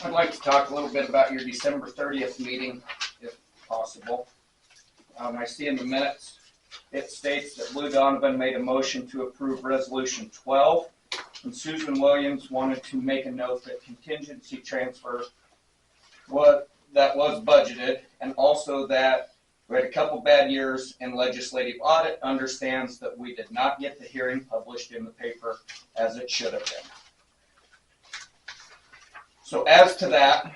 I'd like to talk a little bit about your December 30th meeting, if possible. I see in the minutes, it states that Lou Donovan made a motion to approve Resolution 12, and Susan Williams wanted to make a note that contingency transfer was budgeted, and also that we had a couple bad years in legislative audit, understands that we did not get the hearing published in the paper as it should have been. So as to that,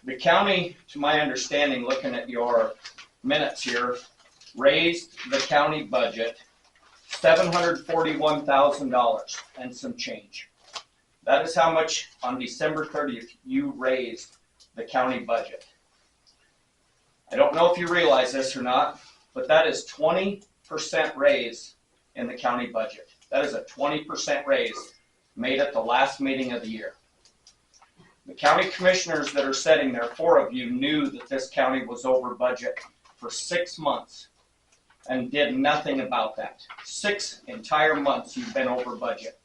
the county, to my understanding, looking at your minutes here, raised the county budget $741,000 and some change. That is how much on December 30th you raised the county budget. I don't know if you realize this or not, but that is 20% raise in the county budget. That is a 20% raise made at the last meeting of the year. The county commissioners that are sitting there, 4 of you, knew that this county was over budget for 6 months and did nothing about that. 6 entire months you've been over budget.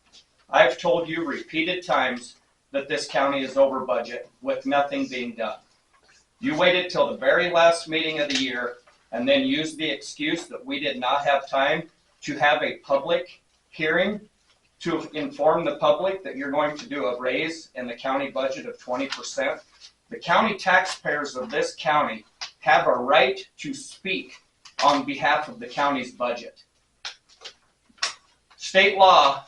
I've told you repeated times that this county is over budget with nothing being done. You waited till the very last meeting of the year and then used the excuse that we did not have time to have a public hearing to inform the public that you're going to do a raise in the county budget of 20%. The county taxpayers of this county have a right to speak on behalf of the county's budget. State law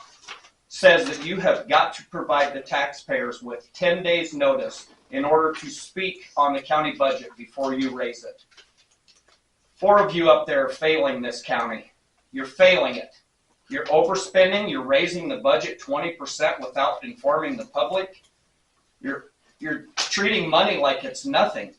says that you have got to provide the taxpayers with 10 days notice in order to speak on the county budget before you raise it. 4 of you up there are failing this county. You're failing it. You're overspending, you're raising the budget 20% without informing the public. You're treating money like it's nothing.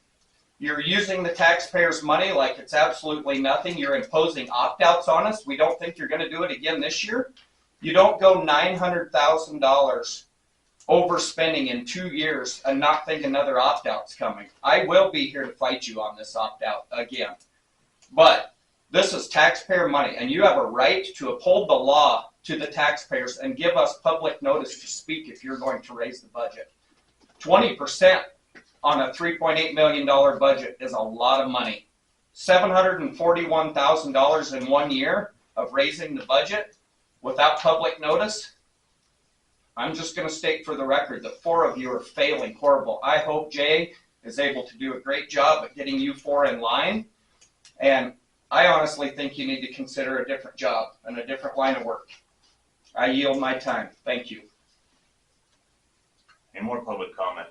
You're using the taxpayers' money like it's absolutely nothing. You're imposing opt-outs on us. We don't think you're going to do it again this year. You don't go $900,000 overspending in 2 years and not think another opt-out's coming. I will be here to fight you on this opt-out again. But this is taxpayer money, and you have a right to uphold the law to the taxpayers and give us public notice to speak if you're going to raise the budget. 20% on a $3.8 million budget is a lot of money. $741,000 in 1 year of raising the budget without public notice. I'm just going to state for the record that 4 of you are failing horrible. I hope Jay is able to do a great job at getting you 4 in line, and I honestly think you need to consider a different job and a different line of work. I yield my time. Thank you. Any more public comment?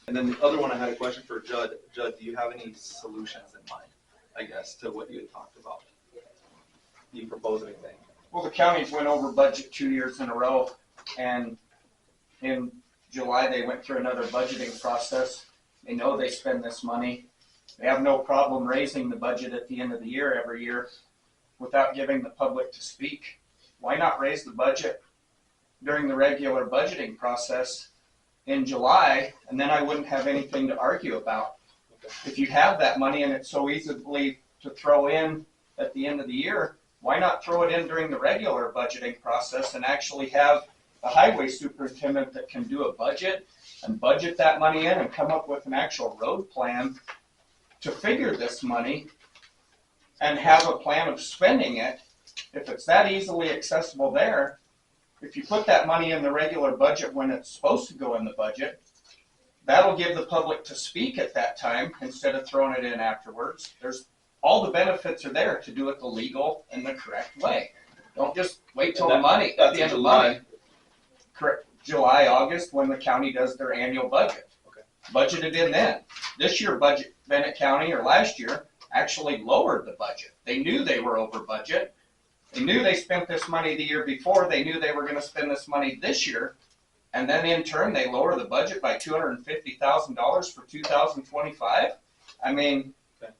And then the other one, I had a question for Judd. Judd, do you have any solutions in mind, I guess, to what you had talked about? Do you propose anything? Well, the counties went over budget 2 years in a row, and in July they went through another budgeting process. They know they spend this money. They have no problem raising the budget at the end of the year every year without giving the public to speak. Why not raise the budget during the regular budgeting process in July, and then I wouldn't have anything to argue about. If you have that money and it's so easily to throw in at the end of the year, why not throw it in during the regular budgeting process and actually have a highway superintendent that can do a budget and budget that money in and come up with an actual road plan to figure this money and have a plan of spending it. If it's that easily accessible there, if you put that money in the regular budget when it's supposed to go in the budget, that'll give the public to speak at that time instead of throwing it in afterwards. All the benefits are there to do it the legal and the correct way. Don't just wait till the money at the end of July. Correct. July, August, when the county does their annual budget. Okay. Budgeted in then. This year budget, Bennett County, or last year, actually lowered the budget. They knew they were over budget. They knew they spent this money the year before. They knew they were going to spend this money this year. And then in turn, they lower the budget by $250,000 for 2025. I mean,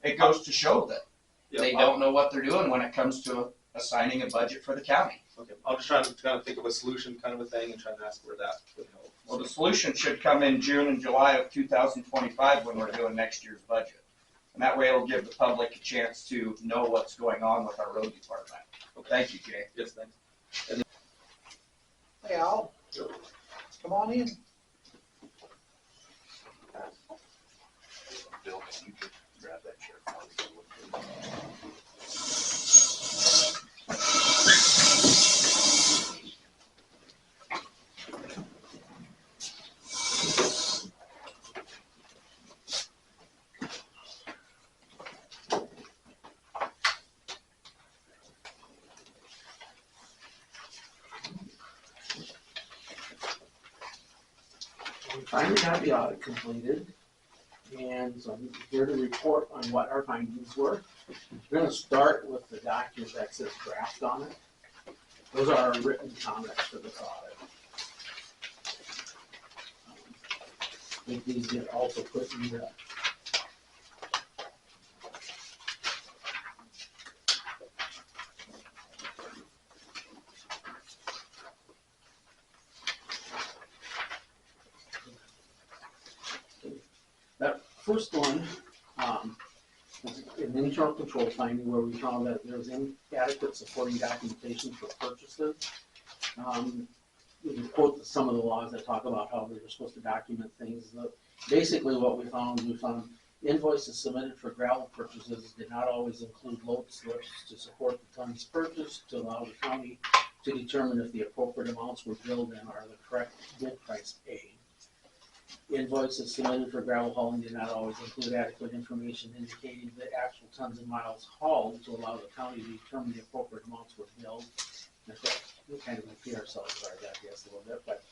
it goes to show that they don't know what they're doing when it comes to assigning a budget for the county. Okay, I'll just try to kind of think of a solution kind of a thing and try to ask where that would help. Well, the solution should come in June and July of 2025 when we're doing next year's budget. And that way it'll give the public a chance to know what's going on with our road department. Okay. Thank you, Jay. Yes, thanks. Hey, Al. Come on in. Bill, you could grab that chair for me. We finally got the audit completed, and so I'm here to report on what our findings were. We're gonna start with the document that says draft on it. Those are our written comments for this audit. I think these get also put in the that first one, was an internal control finding where we found that there was inadequate supporting documentation for purchases. We can quote some of the laws that talk about how they were supposed to document things. Basically what we found invoices submitted for gravel purchases did not always include load slips to support the tons purchased to allow the county to determine if the appropriate amounts were billed and are the correct bid price paid. Invoices submitted for gravel hauling did not always include adequate information indicating the actual tons and miles hauled to allow the county to determine the appropriate amounts were billed. We kind of repeat ourselves, I guess, a little bit, but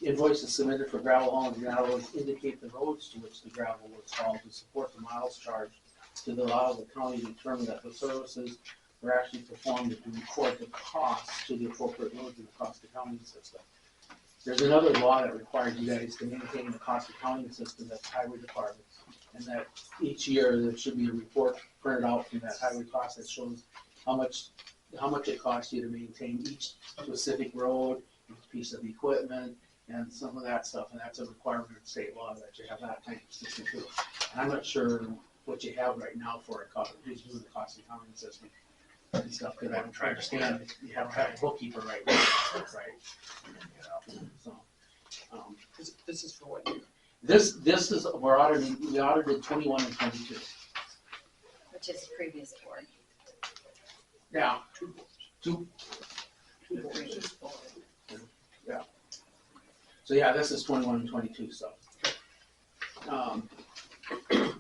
invoices submitted for gravel hauling did not always indicate the roads to which the gravel was hauled to support the miles charged to allow the county to determine that the services were actually performed to record the costs to the appropriate roads in the cost accounting system. There's another law that requires you guys to maintain the cost accounting system at the highway department, and that each year there should be a report printed out from that highway cost that shows how much it costs you to maintain each specific road, each piece of equipment, and some of that stuff, and that's a requirement of state law that you have that type of system too. And I'm not sure what you have right now for a cost, who's doing the cost accounting system and stuff, because I don't understand if you have a bookkeeper right now, right? So, This is for what year? this is, we audited 21 and 22. Which is previous board. Yeah, Two Previous board. so yeah, this is 21 and 22, so.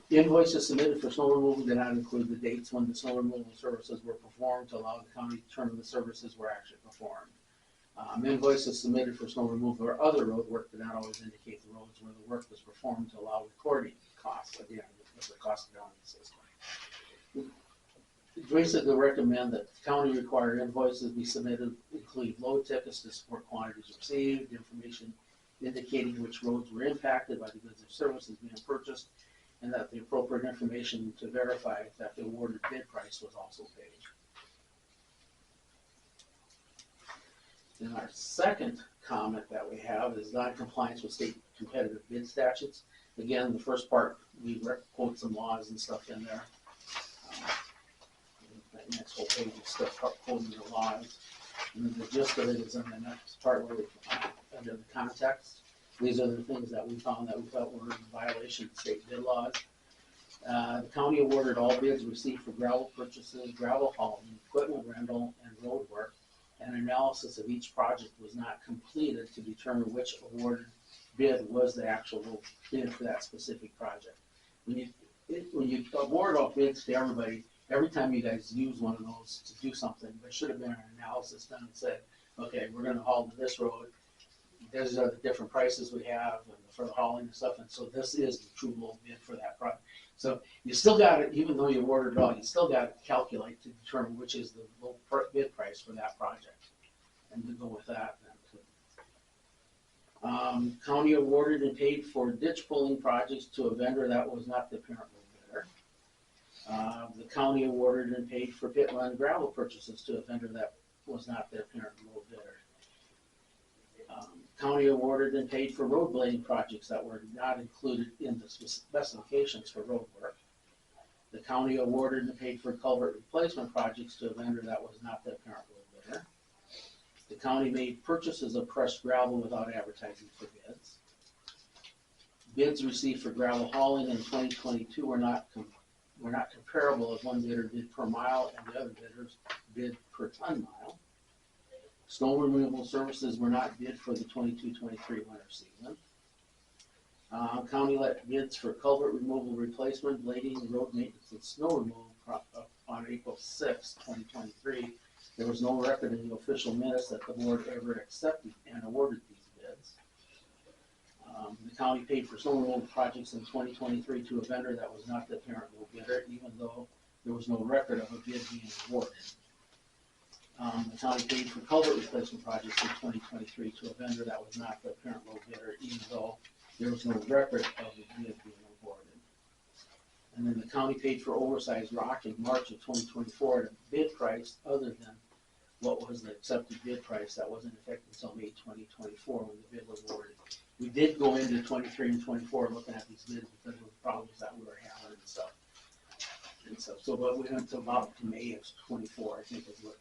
Invoices submitted for snow removal did not include the dates when the snow removal services were performed to allow the county to determine the services were actually performed. Invoices submitted for snow removal or other road work did not always indicate the roads where the work was performed to allow recording costs, again, with the cost accounting system. Basically recommend that county required invoices be submitted, include load tickets to support quantities received, information indicating which roads were impacted by the goods or services being purchased, and that the appropriate information to verify that the awarded bid price was also paid. And our second comment that we have is non-compliance with state competitive bid statutes. Again, the first part, we quote some laws and stuff in there. That next whole page is stuff quoting the laws. And then the gist of it is in the next part where we, under the context. These are the things that we found that we felt were in violation of state bid laws. The county awarded all bids received for gravel purchases, gravel hauling, equipment rental, and road work. An analysis of each project was not completed to determine which awarded bid was the actual bid for that specific project. When you award all bids to everybody, every time you guys use one of those to do something, there should have been an analysis done and said, okay, we're gonna haul to this road. These are the different prices we have for the hauling and stuff, and so this is the true low bid for that project. So you still got it, even though you awarded it all, you still got to calculate to determine which is the low bid price for that project, and to go with that then. County awarded and paid for ditch pulling projects to a vendor that was not the apparent low bidder. The county awarded and paid for pit run gravel purchases to a vendor that was not the apparent low bidder. County awarded and paid for road blading projects that were not included in the specifications for road work. The county awarded and paid for culvert replacement projects to a vendor that was not the apparent low bidder. The county made purchases of crushed gravel without advertising for bids. Bids received for gravel hauling in 2022 were not comparable as one bidder bid per mile and the other bidders bid per ton mile. Snow removal services were not bid for the 22-23 winter season. County let bids for culvert removal replacement, blading, road maintenance, and snow removal on April 6, 2023. There was no record in the official minutes that the board ever accepted and awarded these bids. The county paid for snow removal projects in 2023 to a vendor that was not the apparent low bidder, even though there was no record of a bid being awarded. The county paid for culvert replacement projects in 2023 to a vendor that was not the apparent low bidder, even though there was no record of a bid being awarded. And then the county paid for oversized rock in March of 2024 at a bid price other than what was the accepted bid price that wasn't effective until May 2024 when the bid was awarded. We did go into 23 and 24 looking at these bids because of the problems that we were having and stuff. So, but we went to about to May of 24, I think, is where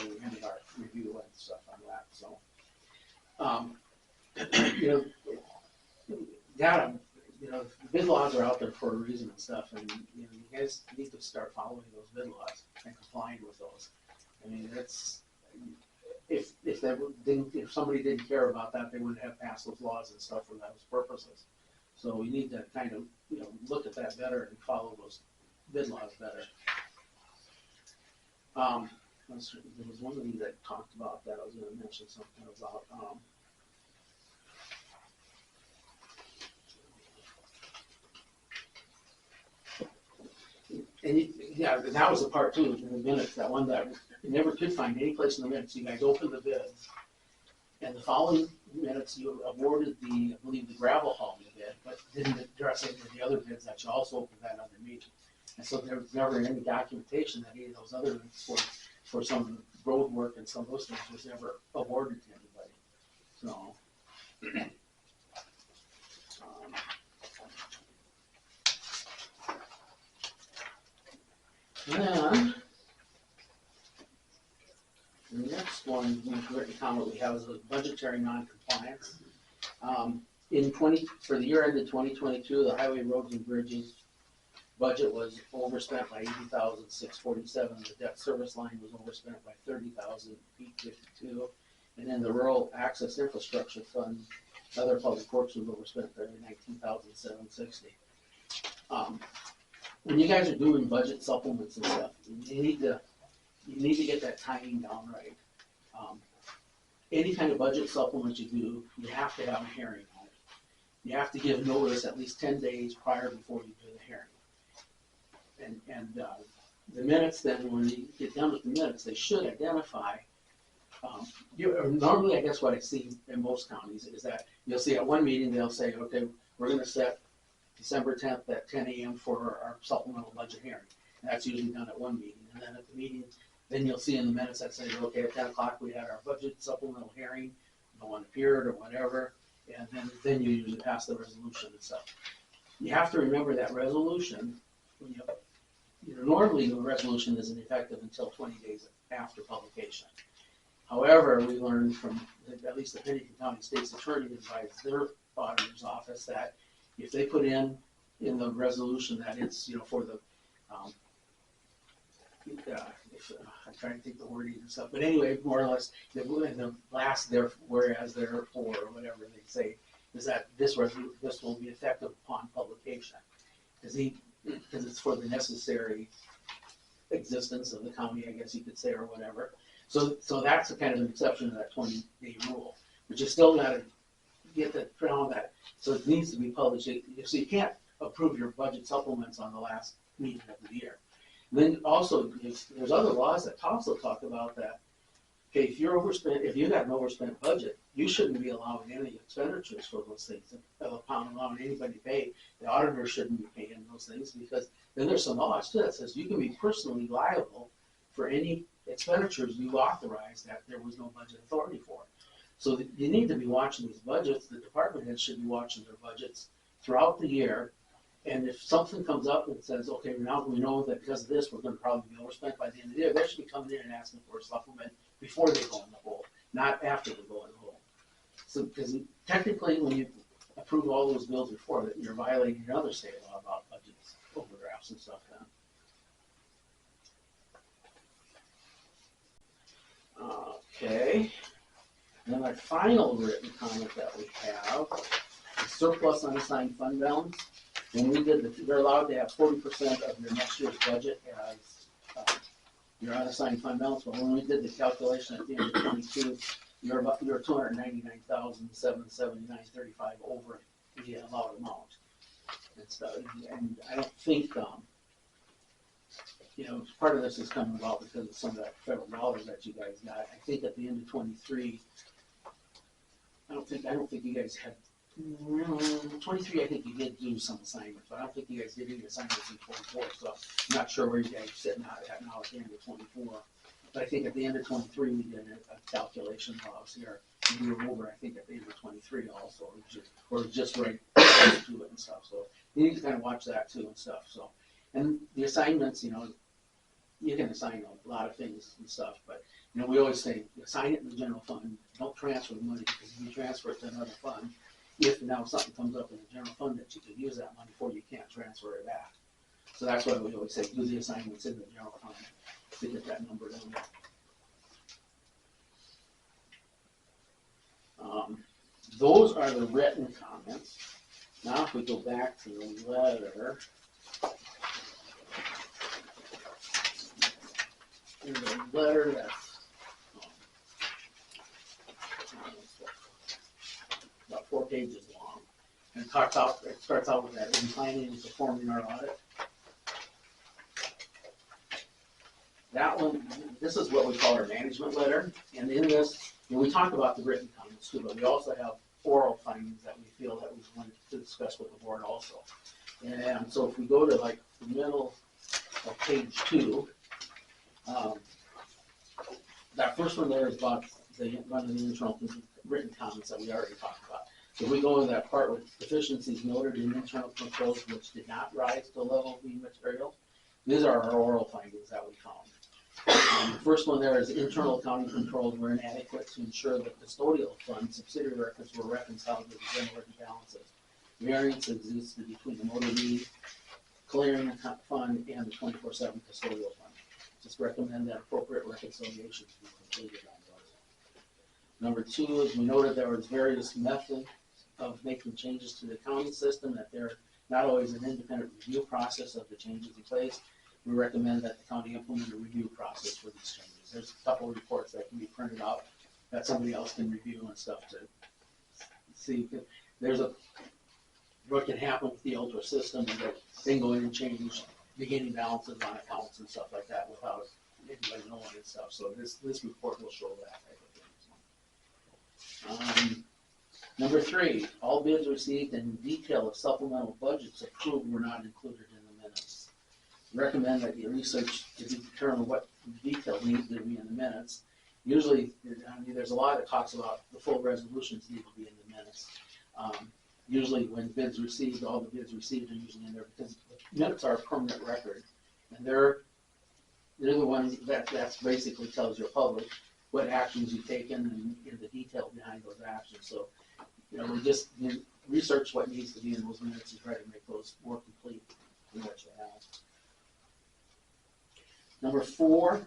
we ended our review and stuff on that. So, the bid laws are out there for a reason and stuff, and you guys need to start following those bid laws and complying with those. I mean, that's if somebody didn't care about that, they wouldn't have passed those laws and stuff for those purposes. So we need to kind of look at that better and follow those bid laws better. There was one of you that talked about that. I was going to mention something about. And that was the part too in the minutes. That one that you never could find any place in the minutes. You guys opened the bids, and the following minutes you awarded I believe the gravel hauling bid, but didn't address any of the other bids that you also opened that other meeting. And so there was never any documentation that any of those other bids for some road work and some of those things was never awarded to anybody. So. And the next one, written comment we have is a budgetary non-compliance. For the year ended 2022, the highway, roads, and bridges budget was overspent by $80,647. The debt service line was overspent by $30,852, and then the rural access infrastructure fund, other public works was overspent by $19,760. When you guys are doing budget supplements and stuff, you need to get that timing down right. Any kind of budget supplement you do, you have to have a hearing on it. You have to give notice at least 10 days prior before you do the hearing. And the minutes then, when you get done with the minutes, they should identify. Normally, I guess what I see in most counties is that you'll see at one meeting they'll say, okay, we're going to set December 10th at 10 a.m. for our supplemental budget hearing. And that's usually done at one meeting. And then at the meeting, then you'll see in the minutes that say, okay, at 10 o'clock we had our budget supplemental hearing, no one appeared or whatever, and then you usually pass the resolution and stuff. You have to remember that resolution, normally the resolution isn't effective until 20 days after publication. However, we learned from at least the Bennett County State's Attorney advised their auditor's office that if they put in the resolution that it's, for the, I'm trying to think the wording and stuff, but anyway, more or less, in the last whereas therefore, or whatever they say, is that this will be effective upon publication. Because it's for the necessary existence of the county, I guess you could say, or whatever. So that's a kind of an exception to that 20-day rule, but you still got to get that around that. So it needs to be published. So you can't approve your budget supplements on the last meeting of the year. And then also, there's other laws that also talk about that. Okay, if you have an overspent budget, you shouldn't be allowing any expenditures for those things. Upon allowing anybody to pay, the auditor shouldn't be paying those things, because then there's some laws too that says you can be personally liable for any expenditures you authorize that there was no budget authority for. So you need to be watching these budgets. The department heads should be watching their budgets throughout the year. And if something comes up and says, okay, now we know that because of this, we're going to probably be overspent by the end of the year, they should be coming in and asking for a supplement before they go in the hole. not after we go in the hole. So, because technically, when you approve all those bills before, that you're violating another state law about budgets, overdrafts and stuff then. Okay, and then our final written comment that we have is surplus unassigned fund balance. When we did they're allowed to have 40% of your next year's budget as your unassigned fund balance, but when we did the calculation at the end of 22, you're 299,779.35 over the allowed amount. And stuff, and I don't think, part of this is coming about because of some of that federal dollars that you guys got. I think at the end of 23, I don't think you guys had, 23, I think you did do some assignments, but I don't think you guys did any assignments in 24, so I'm not sure where you guys are sitting at now at the end of 24. But I think at the end of 23, we did a calculation while I was here, and we were over, I think, at the end of 23 also, or just right to it and stuff, so you need to kind of watch that too and stuff, so. And the assignments, you can assign a lot of things and stuff, but, we always say, assign it in the general fund, don't transfer the money, because if you transfer it to another fund, if now something comes up in the general fund that you could use that money for, you can't transfer it back. So that's why we always say, do the assignments in the general fund to get that number down there. Those are the written comments. Now if we go back to the letter, in the letter that's about 4 pages long, and it starts out with that in planning and performing our audit. That one, this is what we call our management letter, and in this, we talk about the written comments too, but we also have oral findings that we feel that we wanted to discuss with the board also. And so if we go to like the middle of page 2, that first one there is about one of the internal written comments that we already talked about. So we go into that part with deficiencies noted in internal controls which did not rise to the level of being material. These are our oral findings that we found. The first one there is internal accounting controls were inadequate to ensure that custodial fund subsidiary records were reconciled with the general balances. Variance existed between the motor lead clearing fund and the 24/7 custodial fund. Just recommend that appropriate reconciliations be completed on those. Number 2 is we noted there was various methods of making changes to the accounting system, that they're not always an independent review process of the changes in place. We recommend that the county implement a review process for these changes. There's a couple of reports that can be printed out that somebody else can review and stuff to see. What can happen with the Ultra system is that they can go in and change beginning balances on accounts and stuff like that without anybody knowing and stuff. So this report will show that type of thing. Number 3, all bids received and detail of supplemental budgets approved were not included in the minutes. Recommend that you research to determine what detail needs to be in the minutes. Usually, there's a lot that talks about the full resolutions need to be in the minutes. Usually when bids received, all the bids received are usually in there because the minutes are a permanent record. And they're the ones that's basically tells your public what actions you've taken and the detail behind those actions. So, we just research what needs to be in those minutes and try to make those more complete than what you have. Number 4,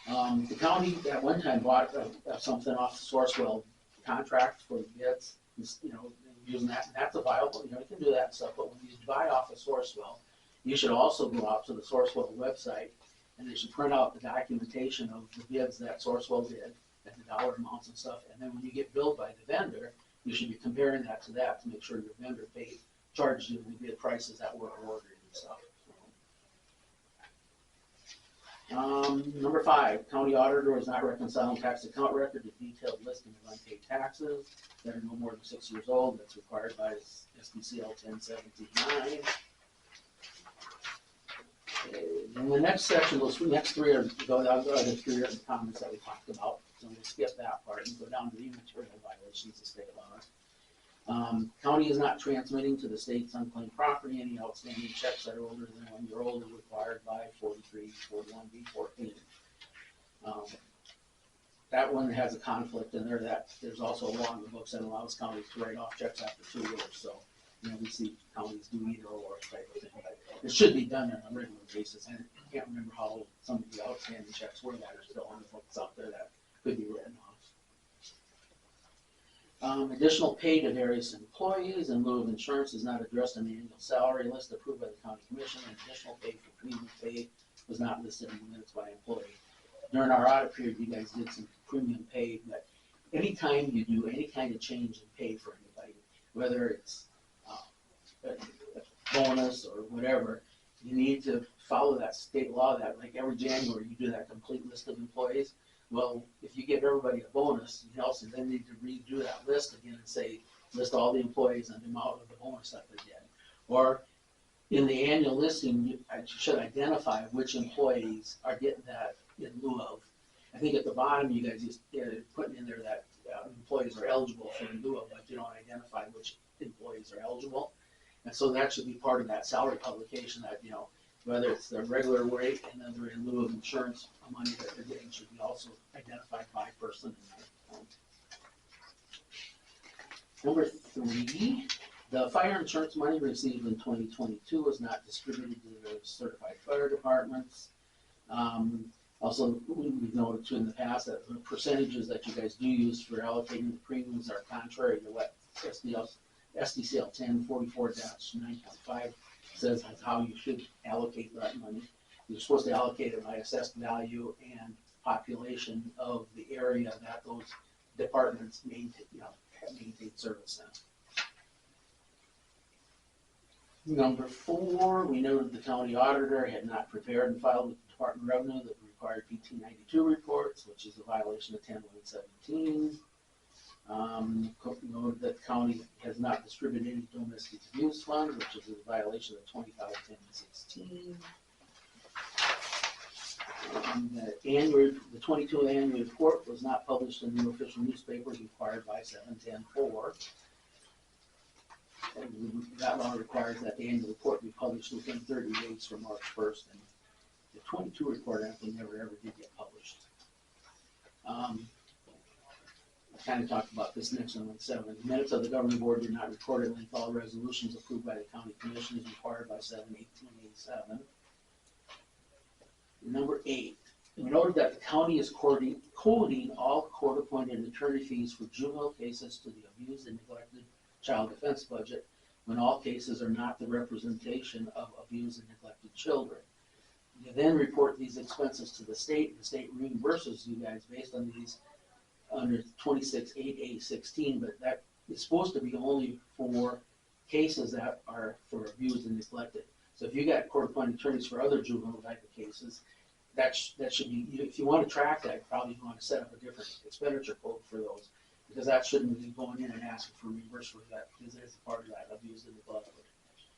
the county at one time bought something off the Sourcewell contract for the bids. Using that, and that's a viable, you can do that and stuff, but when you buy off of Sourcewell, you should also go out to the Sourcewell website and they should print out the documentation of the bids that Sourcewell did and the dollar amounts and stuff, and then when you get billed by the vendor, you should be comparing that to make sure your vendor charged you the bid prices that were awarded and stuff. Number 5, county auditor is not reconciling tax account record to detailed listing of unpaid taxes that are no more than 6 years old. That's required by SDCL 1017-9. In the next section, those next 3 are the other 3 written comments that we talked about. So we'll skip that part and go down to the immaterial violations of state laws. County is not transmitting to the state's unclaimed property any outstanding checks that are older than 1 year old as required by 43, 41B, 14. that one has a conflict in there, that there's also a law in the books that allows counties to write off checks after 2 years, so, we see counties do either or type of thing, but it should be done on a regular basis. I can't remember how some of the outstanding checks were that are still on the books out there that could be written off. Additional pay to various employees in lieu of insurance is not addressed in the annual salary list approved by the county commission, and additional pay for premium pay was not listed in the minutes by employee. During our audit period, you guys did some premium pay, but anytime you do any kind of change in pay for anybody, whether it's a bonus or whatever, you need to follow that state law that like every January you do that complete list of employees. Well, if you give everybody a bonus, you also then need to redo that list again and say, list all the employees and the amount of the bonus that they get. Or in the annual listing, you should identify which employees are getting that in lieu of. I think at the bottom, you guys just putting in there that employees are eligible for in lieu of, but you don't identify which employees are eligible. And so that should be part of that salary publication that, whether it's their regular rate and then they're in lieu of insurance money that they're getting should be also identified by person. Number 3, the fire insurance money received in 2022 was not distributed to the certified fire departments. Also, we've noted too in the past that the percentages that you guys do use for allocating the premiums are contrary to what SDCL 1044-9.5 says how you should allocate that money. You're supposed to allocate it by assessed value and population of the area that those departments maintain service in. Number 4, we noted the county auditor had not prepared and filed with the Department of Revenue the required PT92 reports, which is a violation of 10.117. Noted that the county has not distributed any domestic abuse funds, which is a violation of 25.10.16. The 22 annual report was not published in the official newspapers required by 710.4. That law requires that the annual report be published within 30 days from March 1st, and the 22 report actually never ever did get published. I kind of talked about this next one, 7. The minutes of the governing board did not record at length all resolutions approved by the county commissioners required by 7/18/87. Number 8, we noted that the county is coding all court-appointed attorney fees for juvenile cases to the abused and neglected child defense budget when all cases are not the representation of abused and neglected children. You then report these expenses to the state, and the state reimburses you guys based on these under 26.8A16, but that is supposed to be only for cases that are for abused and neglected. So if you got court-appointed attorneys for other juvenile type of cases, that should be, if you want to track that, you probably want to set up a different expenditure code for those, because that shouldn't be going in and asking for reimbursement for that, because it's part of that abused and neglected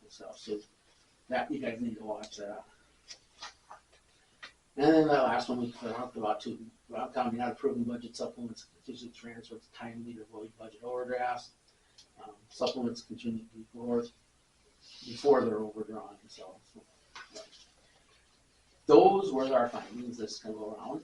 and stuff. So that you guys need to watch that. And then the last one we talked about too, Round County not approving budget supplements, contingency transfers, timely to avoid budget overdrafts. Supplements continue to be before they're overdrawn. So those were our findings this can go around.